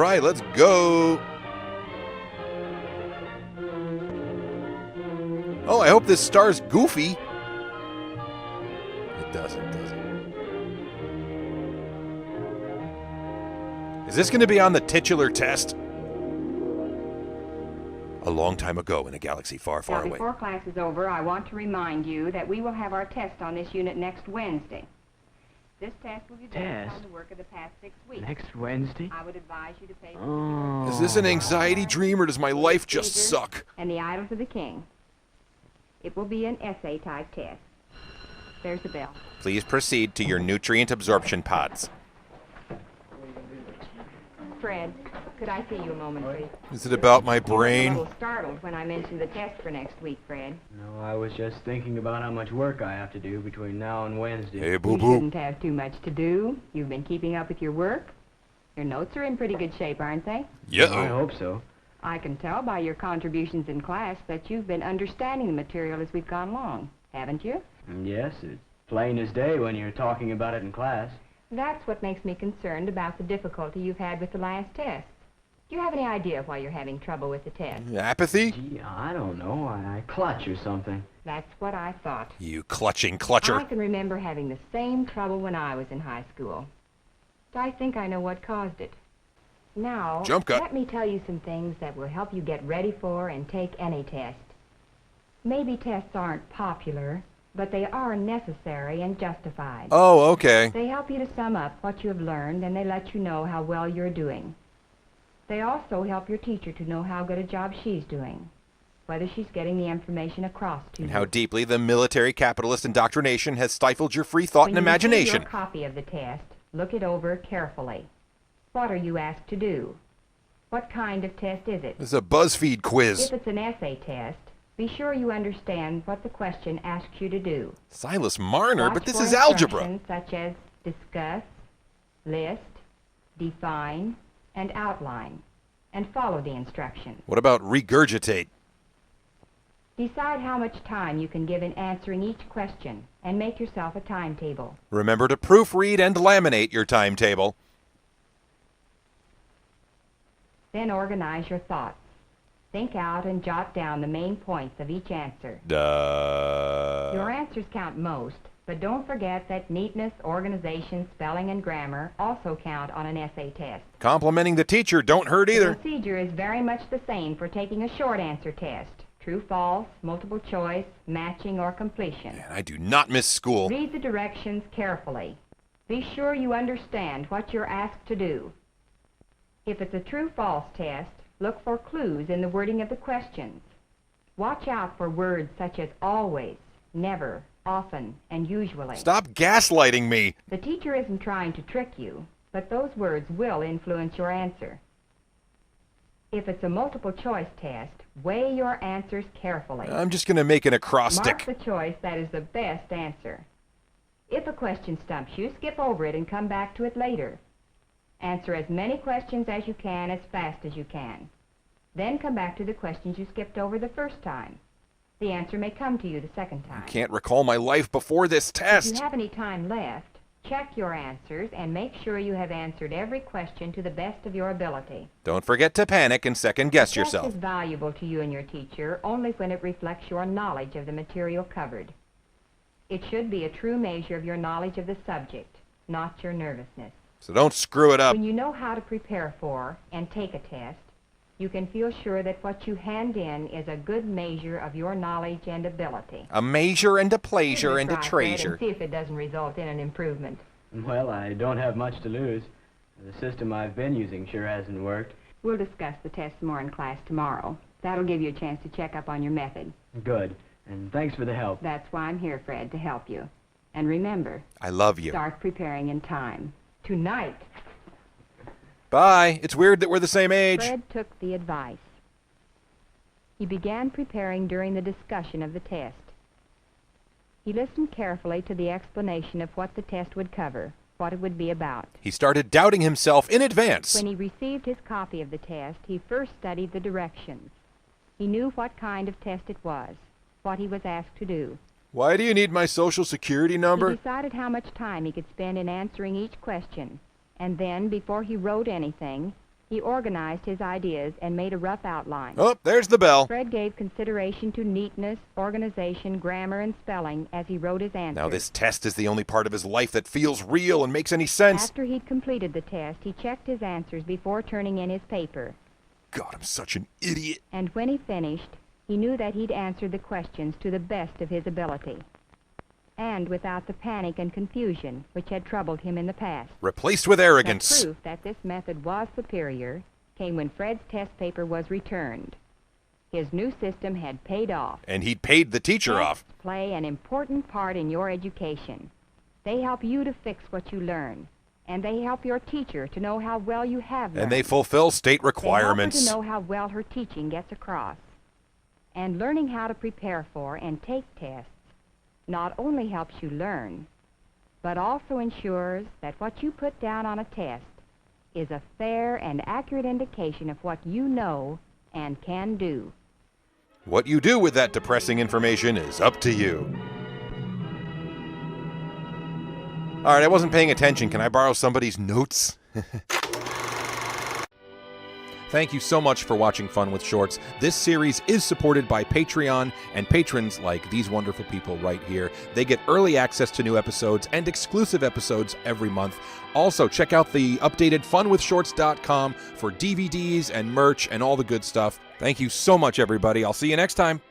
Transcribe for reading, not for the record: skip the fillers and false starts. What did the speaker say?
right, let's go. Oh, I hope this stars Goofy. It doesn't, does it? Is this going to be on the titular test? A long time ago in a galaxy far, far away. Before class is over, I want to remind you that we will have our test on this unit next Wednesday. This test will be based on the work of the past 6 weeks. Next Wednesday? I would advise you to pay Is this an anxiety dream or does my life just suck? And the Idols of the King. It will be an essay-type test. There's the bell. Please proceed to your nutrient absorption pods. Fred, could I see you a moment, please? Is it about my I was a brain? little startled when I mentioned the test for next week, Fred. No, I was just thinking about how much work I have to do between now and Wednesday. Hey, You boo-boo. shouldn't have too much to do. You've been keeping up with your work. Your notes are in pretty good shape, aren't they? I Yeah. hope so. I can tell by your contributions in class that you've been understanding the material as we've gone along, haven't you? Yes, it's plain as day when you're talking about it in class. That's what makes me concerned about the difficulty you've had with the last test. Do you have any idea why you're having trouble with the test? Apathy? Gee, I don't know. I clutch or something. That's what I thought. You clutching I clutcher. can remember having the same trouble when I was in high school. I think I know what caused it. Now, Jump cut. let me tell you some things that will help you get ready for and take any test. Maybe tests aren't popular, but they are necessary and justified. Oh, okay. They help you to sum up what you have learned, and they let you know how well you're doing. They also help your teacher to know how good a job she's doing, whether she's getting the information across to And you. how deeply the military capitalist indoctrination has stifled your free thought and When you receive imagination. your copy of the test, look it over carefully. What are you asked to do? What kind of test is it? This is a BuzzFeed quiz. If it's an essay test, be sure you understand what the question asks you to do. Silas Marner, Watch but this for is algebra. instructions such as discuss, list, define, and outline, and follow the instructions. What about regurgitate? Decide how much time you can give in answering each question, and make yourself a timetable. Remember to proofread and laminate your timetable. Then organize your thoughts. Think out and jot down the main points of each answer. Your answers count most, but don't forget that neatness, organization, spelling, and grammar also count on an essay test. Complimenting the teacher don't hurt either. The procedure is very much the same for taking a short answer test. True, false, multiple choice, matching, or completion. Man, I do not miss school. Read the directions carefully. Be sure you understand what you're asked to do. If it's a true-false test, look for clues in the wording of the questions. Watch out for words such as always, never, often, and usually. Stop gaslighting me. The teacher isn't trying to trick you, but those words will influence your answer. If it's a multiple-choice test, weigh your answers carefully. I'm just going to make an acrostic. Mark the choice that is the best answer. If a question stumps you, skip over it and come back to it later. Answer as many questions as you can as fast as you can. Then come back to the questions you skipped over the first time. The answer may come to you the second time. Can't recall my life before this If test. you have any time left, check your answers and make sure you have answered every question to the best of your ability. Don't forget to panic and second guess The test yourself. is valuable to you and your teacher only when it reflects your knowledge of the material covered. It should be a true measure of your knowledge of the subject, not your nervousness. So don't screw it up. When you know how to prepare for and take a test, you can feel sure that what you hand in is a good measure of your knowledge and ability. A measure and a pleasure and a Try, Fred, treasure. and see if it doesn't result in an improvement. Well, I don't have much to lose. The system I've been using sure hasn't worked. We'll discuss the test more in class tomorrow. That'll give you a chance to check up on your method. Good. And thanks for the help. That's why I'm here, Fred, to help you. And remember, I love you. start preparing in time. Tonight. Bye. It's weird that we're the same age. Fred took the advice. He began preparing during the discussion of the test. He listened carefully to the explanation of what the test would cover, what it would be about. He started doubting himself in advance. When he received his copy of the test, he first studied the directions. He knew what kind of test it was, what he was asked to do. Why do you need my social security He number? decided how much time he could spend in answering each question, and then, before he wrote anything, He organized his ideas and made a rough outline. Oh, there's the bell. Fred gave consideration to neatness, organization, grammar, and spelling as he wrote his answers. Now this test is the only part of his life that feels real and makes any sense. After he'd completed the test, he checked his answers before turning in his paper. God, I'm such an idiot. And when he finished, he knew that he'd answered the questions to the best of his ability, and without the panic and confusion which had troubled him in the past. Replaced with The arrogance. proof that this method was superior came when Fred's test paper was returned. His new system had paid off. And he'd paid the teacher off. Tests play an important part in your education. They help you to fix what you learn, and they help your teacher to know how well you have learned. And they fulfill state requirements. They help her to know how well her teaching gets across. And learning how to prepare for and take tests not only helps you learn, but also ensures that what you put down on a test is a fair and accurate indication of what you know and can do. What you do with that depressing information is up to you. All right, I wasn't paying attention. Can I borrow somebody's notes? Thank you so much for watching Fun with Shorts. This series is supported by Patreon and patrons like these wonderful people right here. They get early access to new episodes and exclusive episodes every month. Also, check out the updated funwithshorts.com for DVDs and merch and all the good stuff. Thank you so much, everybody. I'll see you next time.